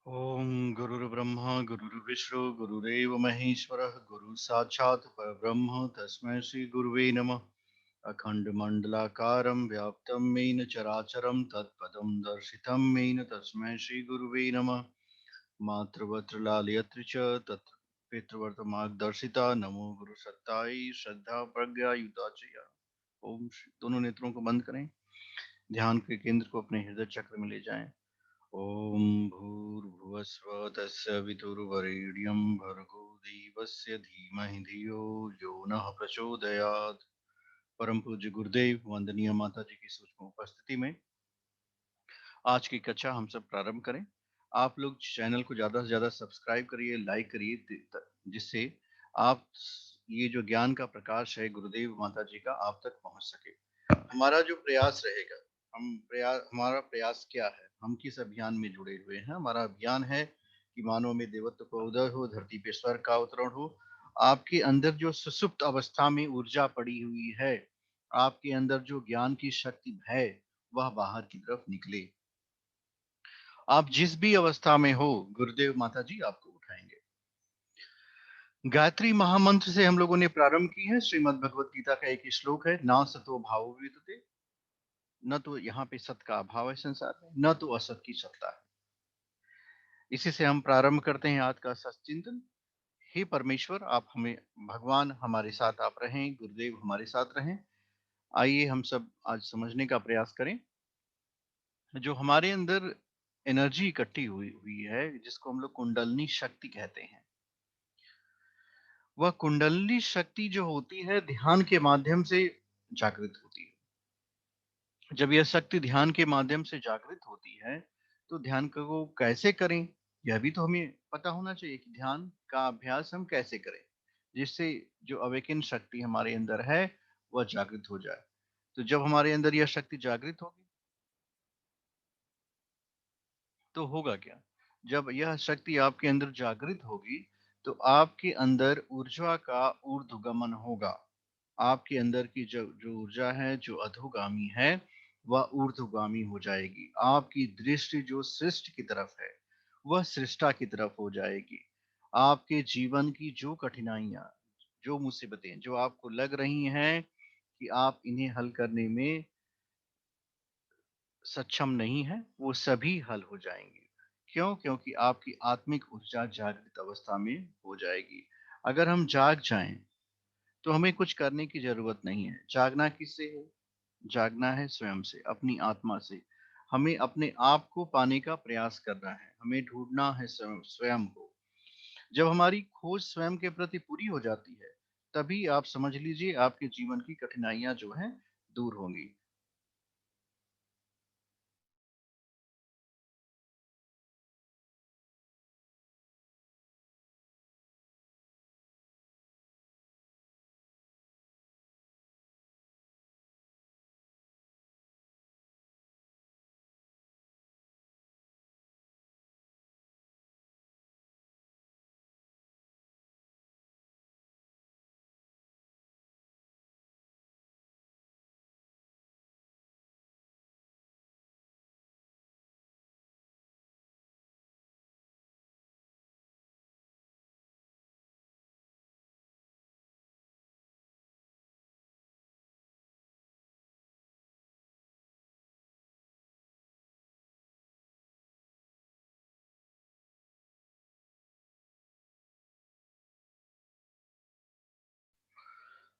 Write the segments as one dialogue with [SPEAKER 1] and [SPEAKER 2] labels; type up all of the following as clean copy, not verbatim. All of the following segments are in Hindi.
[SPEAKER 1] ओम गुरुर्ब्रह्मा गुरुर्विष्णु गुरुरेव महेश्वरः गुरु साक्षात् परब्रह्म तस्मै श्री गुरुवे नमः। अखंडमंडलाकारं व्याप्तं येन चराचरं तत्पदं दर्शितं येन तस्मै श्री गुरुवे नमः। मातृवत्र लालयत्र च तत्र पितृवर्तमार्गदर्शिता नमो गुरु सत्ताई श्रद्धा प्रज्ञा युता च या। ओम दोनों नेत्रों को बंद करें, ध्यान के केंद्र को अपने हृदय चक्र में ले जाएं। ओम भूर्भुवस्व तस्य वितुर्वरेण्यं भर्गो देवस्य धीमहि धियो यो नः प्रचोदयात्। परम पूज्य गुरुदेव वंदनीय माता जी की सूक्ष्म उपस्थिति में आज की कक्षा हम सब प्रारंभ करें। आप लोग चैनल को ज़्यादा से ज़्यादा सब्सक्राइब करिए, लाइक करिए, जिससे आप ये जो ज्ञान का प्रकाश है गुरुदेव माता जी का आप तक पहुंच सके। हमारा जो प्रयास रहेगा, हमारा प्रयास क्या है, हम किस अभियान में जुड़े हुए हैं। हमारा अभियान है कि मानव में देवत्व का उदय हो, धरती पे स्वर्ग का अवतरण हो। आपके अंदर जो सुसुप्त अवस्था में ऊर्जा पड़ी हुई है, आपके अंदर जो ज्ञान की शक्ति है, वह बाहर की तरफ निकले। आप जिस भी अवस्था में हो, गुरुदेव माता जी आपको उठाएंगे। गायत्री महामंत्र से हम लोगों ने प्रारंभ की है। श्रीमद् भगवत गीता का एक श्लोक है, ना सतो भावो विद्यते, न तो यहाँ पे सत का अभाव है संसार में, न तो असत की सत्ता है। इसी से हम प्रारंभ करते हैं आज का सत्चिंतन। हे परमेश्वर, आप हमें, भगवान हमारे साथ आप रहें, गुरुदेव हमारे साथ रहें। आइए हम सब आज समझने का प्रयास करें। जो हमारे अंदर एनर्जी इकट्ठी हुई हुई है, जिसको हम लोग कुंडलनी शक्ति कहते हैं, वह कुंडलनी शक्ति जो होती है ध्यान के माध्यम से जागृत होती है। जब यह शक्ति ध्यान के माध्यम से जागृत होती है, तो ध्यान को कैसे करें, यह भी तो हमें पता होना चाहिए कि ध्यान का अभ्यास हम कैसे करें, जिससे जो अवेकन शक्ति हमारे अंदर है वह जागृत हो जाए। तो जब हमारे अंदर यह शक्ति जागृत होगी तो होगा क्या? जब यह शक्ति आपके अंदर जागृत होगी, तो आपके अंदर ऊर्जा का ऊर्ध्वगमन होगा। आपके अंदर की जो जो ऊर्जा है, जो अधोगामी है, वह ऊर्ध्वगामी हो जाएगी। आपकी दृष्टि जो सृष्टि की तरफ है, वह सृष्टा की तरफ हो जाएगी। आपके जीवन की जो कठिनाइयां, जो मुसीबतें जो आपको लग रही हैं कि आप इन्हें हल करने में सक्षम नहीं है, वो सभी हल हो जाएंगे। क्यों? क्योंकि आपकी आत्मिक ऊर्जा जागृत अवस्था में हो जाएगी। अगर हम जाग जाएं तो हमें कुछ करने की जरूरत नहीं है। जागना किससे है? जागना है स्वयं से, अपनी आत्मा से। हमें अपने आप को पाने का प्रयास करना है, हमें ढूंढना है स्वयं स्वयं को। जब हमारी खोज स्वयं के प्रति पूरी हो जाती है, तभी आप समझ लीजिए आपके जीवन की कठिनाइयां जो हैं दूर होंगी।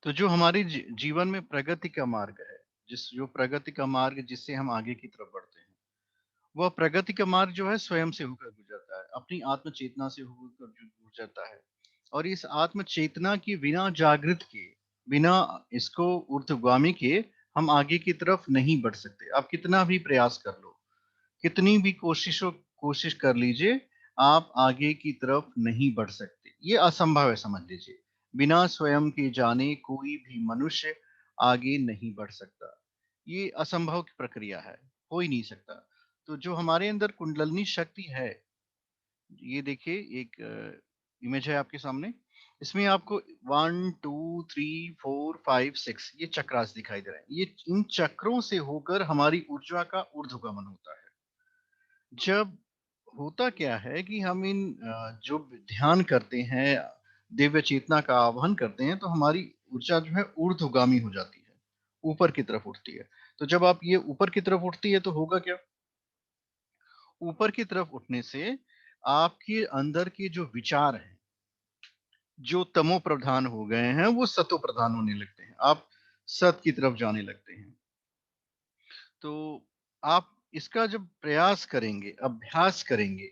[SPEAKER 1] तो जो हमारे जीवन में प्रगति का मार्ग है, जिस जो प्रगति का मार्ग जिससे हम आगे की तरफ बढ़ते हैं, वह प्रगति का मार्ग जो है स्वयं से होकर गुजरता है, अपनी आत्म चेतना से होकर गुजरता है। और इस आत्म चेतना की बिना जागृत के, बिना इसको ऊर्ध्वगामी के, हम आगे की तरफ नहीं बढ़ सकते। आप कितना भी प्रयास कर लो, कितनी भी कोशिश कर लीजिए, आप आगे की तरफ नहीं बढ़ सकते। ये असंभव है, समझ लीजिए। बिना स्वयं के जाने कोई भी मनुष्य आगे नहीं बढ़ सकता। ये असंभव की प्रक्रिया है, हो ही नहीं सकता। तो जो हमारे अंदर कुंडलनी शक्ति है, ये देखिए एक इमेज है आपके सामने। इसमें आपको 1 2 3 4 5 6 ये चक्रास दिखाई दे रहे हैं। ये इन चक्रों से होकर हमारी ऊर्जा का ऊर्ध्वगमन होता है। जब होता क्या है कि हम इन जो ध्यान करते हैं, दिव्य चेतना का आह्वान करते हैं, तो हमारी ऊर्जा जो है ऊर्ध्वगामी हो जाती है, ऊपर की तरफ उठती है। तो जब आप ये ऊपर की तरफ उठती है तो होगा क्या? ऊपर की तरफ उठने से आपके अंदर के जो विचार हैं, जो तमो प्रधान हो गए हैं, वो सतो प्रधान होने लगते हैं। आप सत की तरफ जाने लगते हैं। तो आप इसका जब प्रयास करेंगे, अभ्यास करेंगे,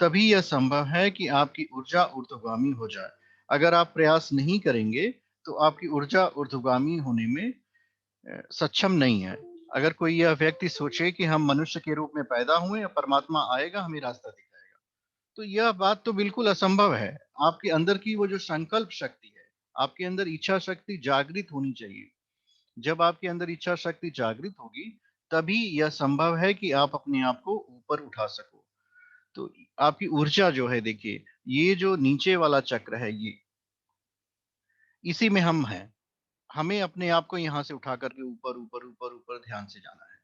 [SPEAKER 1] तभी यह संभव है कि आपकी ऊर्जा ऊर्ध्वगामी हो जाए। अगर आप प्रयास नहीं करेंगे, तो आपकी ऊर्जा ऊर्ध्वगामी होने में सक्षम नहीं है। अगर कोई यह व्यक्ति सोचे कि हम मनुष्य के रूप में पैदा हुए या परमात्मा आएगा हमें रास्ता दिखाएगा, तो यह बात तो बिल्कुल असंभव है। आपके अंदर की वो जो संकल्प शक्ति है, आपके अंदर इच्छा शक्ति जागृत होनी चाहिए। जब आपके अंदर इच्छा शक्ति जागृत होगी, तभी यह संभव है कि आप अपने आप को ऊपर उठा सको। तो आपकी ऊर्जा जो है, देखिए, ये जो नीचे वाला चक्र है, ये इसी में हम हैं। हमें अपने आप को यहाँ से उठा करके ऊपर ऊपर ऊपर ऊपर ध्यान से जाना है।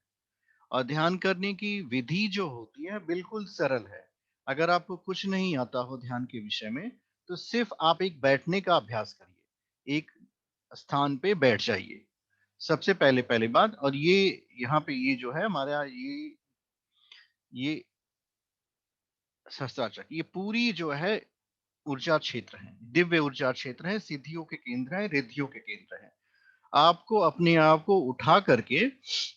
[SPEAKER 1] और ध्यान करने की विधि जो होती है बिल्कुल सरल है। अगर आपको कुछ नहीं आता हो ध्यान के विषय में, तो सिर्फ आप एक बैठने का अभ्यास करिए। एक स्थान पे बैठ जाइए, सबसे पहले पहली बात। और ये यहाँ पे ये जो है हमारा ये सहस्त्राचक, ये पूरी जो है ऊर्जा क्षेत्र है, दिव्य ऊर्जा क्षेत्र है, सिद्धियों के केंद्र है, रिद्धियों के केंद्र है। आपको अपने आप को उठा करके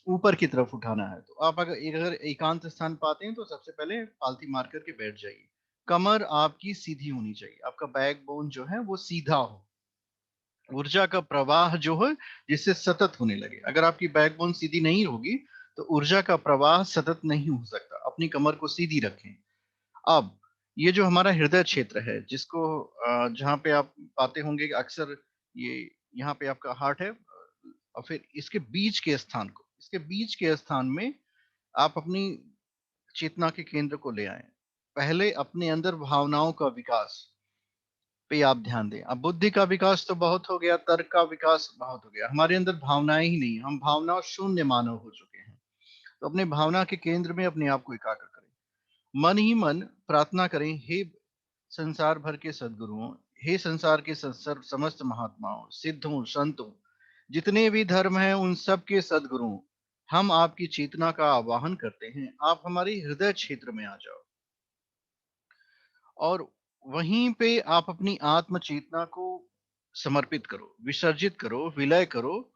[SPEAKER 1] ऊपर की तरफ उठाना है। तो आप अगर एकांत स्थान पाते हैं, तो सबसे पहले पालथी मार करके बैठ जाइए। कमर आपकी सीधी होनी चाहिए, आपका बैक बोन जो है वो सीधा हो। ऊर्जा का प्रवाह जो है जिससे सतत होने लगे। अगर आपकी बैकबोन सीधी नहीं होगी, तो ऊर्जा का प्रवाह सतत नहीं हो सकता। अपनी कमर को सीधी रखें। अब ये जो हमारा हृदय क्षेत्र है, जिसको जहाँ पे आप पाते होंगे कि अक्सर ये यहाँ पे आपका हार्ट है, और फिर इसके बीच के स्थान में आप अपनी चेतना के केंद्र को ले आए। पहले अपने अंदर भावनाओं का विकास पे आप ध्यान दें। अब बुद्धि का विकास तो बहुत हो गया, तर्क का विकास बहुत हो गया, हमारे अंदर भावनाएं ही नहीं, हम भावना शून्य मानव हो चुके हैं। तो अपने भावना के केंद्र में अपने आप को एकाग्र करें। मन ही मन प्रार्थना करें, हे संसार भर के सद्गुरुओं, हे संसार के समस्त महात्माओं, सिद्धों, संतों, जितने भी धर्म हैं उन सब के सद्गुरुओं, हम आपकी चेतना का आवाहन करते हैं, आप हमारे हृदय क्षेत्र में आ जाओ। और वहीं पे आप अपनी आत्म चेतना को समर्पित करो, विसर्जित करो, विलय करो,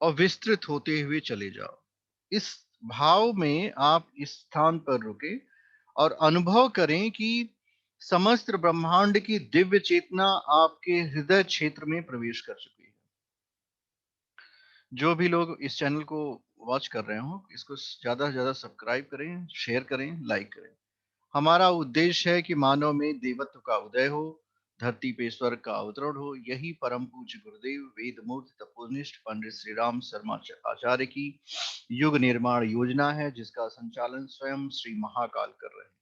[SPEAKER 1] और विस्तृत होते हुए चले जाओ। इस भाव में आप इस स्थान पर रुके और अनुभव करें कि समस्त ब्रह्मांड की दिव्य चेतना आपके हृदय क्षेत्र में प्रवेश कर चुकी है। जो भी लोग इस चैनल को वॉच कर रहे हो, इसको ज्यादा से ज्यादा सब्सक्राइब करें, शेयर करें, लाइक करें। हमारा उद्देश्य है कि मानव में देवत्व का उदय हो, धरती पे स्वर्ग का अवतरण हो। यही परम पूज्य गुरुदेव वेद मूर्ति तपोनिष्ठ पंडित श्री राम शर्मा आचार्य की युग निर्माण योजना है, जिसका संचालन स्वयं श्री महाकाल कर रहे हैं।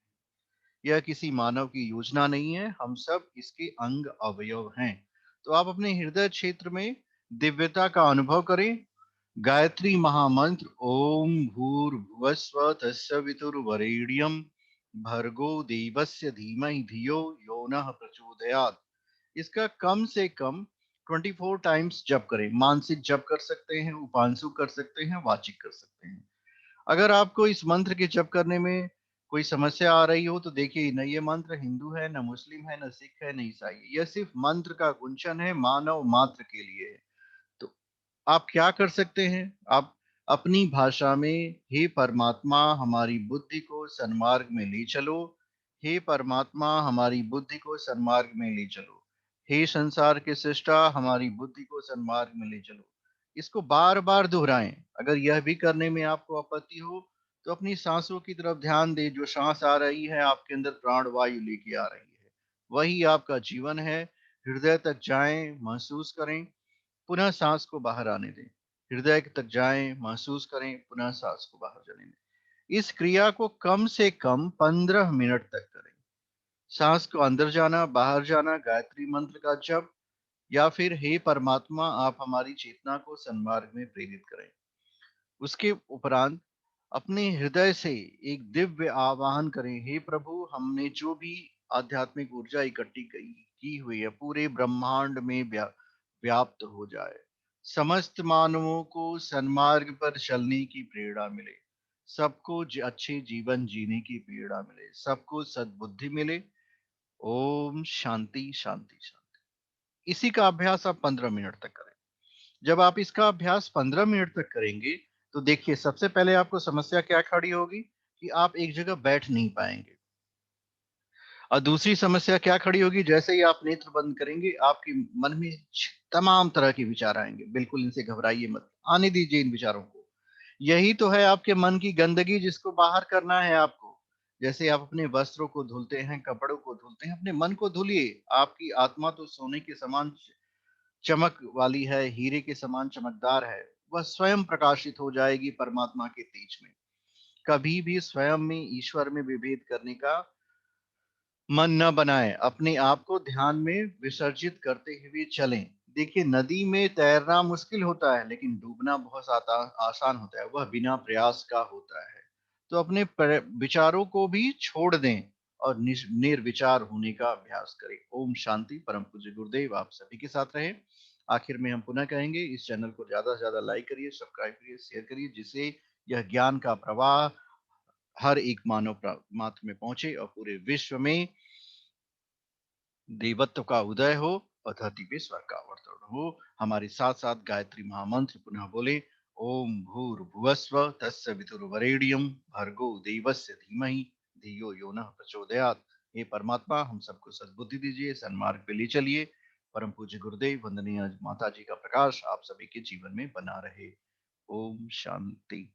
[SPEAKER 1] यह किसी मानव की योजना नहीं है, हम सब इसके अंग अवयव हैं। तो आप अपने हृदय क्षेत्र में दिव्यता का अनुभव करें। गायत्री महामंत्र ओम भूर्भुवस्व तस्य वितुर्वरेण्यम भर्गो देवस्य धीमहि धियो यो नः प्रचोदयात्, इसका कम से कम 24 टाइम्स जप करें। मानसिक जप कर सकते हैं, उपांशु कर सकते हैं, वाचिक कर सकते हैं। अगर आपको इस मंत्र के जप करने में कोई समस्या आ रही हो, तो देखिए, न ये मंत्र हिंदू है, न मुस्लिम है, न सिख है, न ईसाई है। यह सिर्फ मंत्र का गुंचन है, मानव मात्र के लिए है। तो आप क्या कर सकते हैं? आप अपनी भाषा में, हे परमात्मा हमारी बुद्धि को सन्मार्ग में ले चलो, हे परमात्मा हमारी बुद्धि को सन्मार्ग में ले चलो, हे संसार के सृष्टा हमारी बुद्धि को सन्मार्ग में ले चलो। इसको बार बार दोहराएं। अगर यह भी करने में आपको आपत्ति हो, तो अपनी सांसों की तरफ ध्यान दें। जो सांस आ रही है, आपके अंदर प्राण वायु लेके आ रही है, वही आपका जीवन है। हृदय तक जाएं, महसूस करें, पुनः सांस को बाहर आने दें। हृदय तक जाएं, महसूस करें, पुनः सांस को बाहर जाने दें। इस क्रिया को कम से कम 15 मिनट तक करें। सांस को अंदर जाना, बाहर जाना, गायत्री मंत्र का जप, या फिर हे परमात्मा आप हमारी चेतना को सन्मार्ग में प्रेरित करें। उसके उपरांत अपने हृदय से एक दिव्य आवाहन करें, हे प्रभु, हमने जो भी आध्यात्मिक ऊर्जा इकट्ठी की हुई है पूरे ब्रह्मांड में व्याप्त हो जाए। समस्त मानवों को सन्मार्ग पर चलने की प्रेरणा मिले, सबको अच्छे जीवन जीने की प्रेरणा मिले, सबको सद्बुद्धि मिले। ओम शांति शांति शांति। इसी का अभ्यास आप 15 मिनट तक करें। जब आप इसका अभ्यास 15 मिनट तक करेंगे, तो देखिए सबसे पहले आपको समस्या क्या खड़ी होगी कि आप एक जगह बैठ नहीं पाएंगे। और दूसरी समस्या क्या खड़ी होगी, जैसे ही आप नेत्र बंद करेंगे आपके मन में तमाम तरह के विचार आएंगे। बिल्कुल इनसे घबराइए मत, आने दीजिए इन विचारों को। यही तो है आपके मन की गंदगी जिसको बाहर करना है आपको। जैसे आप अपने वस्त्रों को धुलते हैं, कपड़ों को धुलते हैं, अपने मन को धुलिए। आपकी आत्मा तो सोने के समान चमक वाली है, हीरे के समान चमकदार है। वह स्वयं प्रकाशित हो जाएगी परमात्मा के तेज में। कभी भी स्वयं में ईश्वर में विभेद करने का मन न बनाए, अपने आप को ध्यान में विसर्जित करते हुए चलें। देखिए नदी में तैरना मुश्किल होता है, लेकिन डूबना बहुत आसान होता है, वह बिना प्रयास का होता है। तो अपने विचारों को भी छोड़ दें और निर्विचार होने का अभ्यास करें। ओम शांति। परम पूज्य गुरुदेव आप सभी के साथ रहे। आखिर में हम पुनः कहेंगे, इस चैनल को ज्यादा से ज्यादा लाइक करिए, सब्सक्राइब करिए, शेयर करिए, जिससे यह ज्ञान का प्रवाह हर एक मानव मात्र में पहुंचे और पूरे विश्व में देवत्व का उदय हो और धरती पे स्वर्ग का अवतरण हो। हमारे साथ साथ गायत्री महामंत्र पुनः बोले। ओम भूर्भुवस्व तस्य वितुर्वरेण्यम भर्गो देवस्य धीमहि धियो यो नः प्रचोदयात्। हे परमात्मा, हम सबको सद्बुद्धि दीजिए, सन्मार्ग पे ले चलिए। परम पूज्य गुरुदेव वंदनीय माता जी का प्रकाश आप सभी के जीवन में बना रहे। ओम शांति।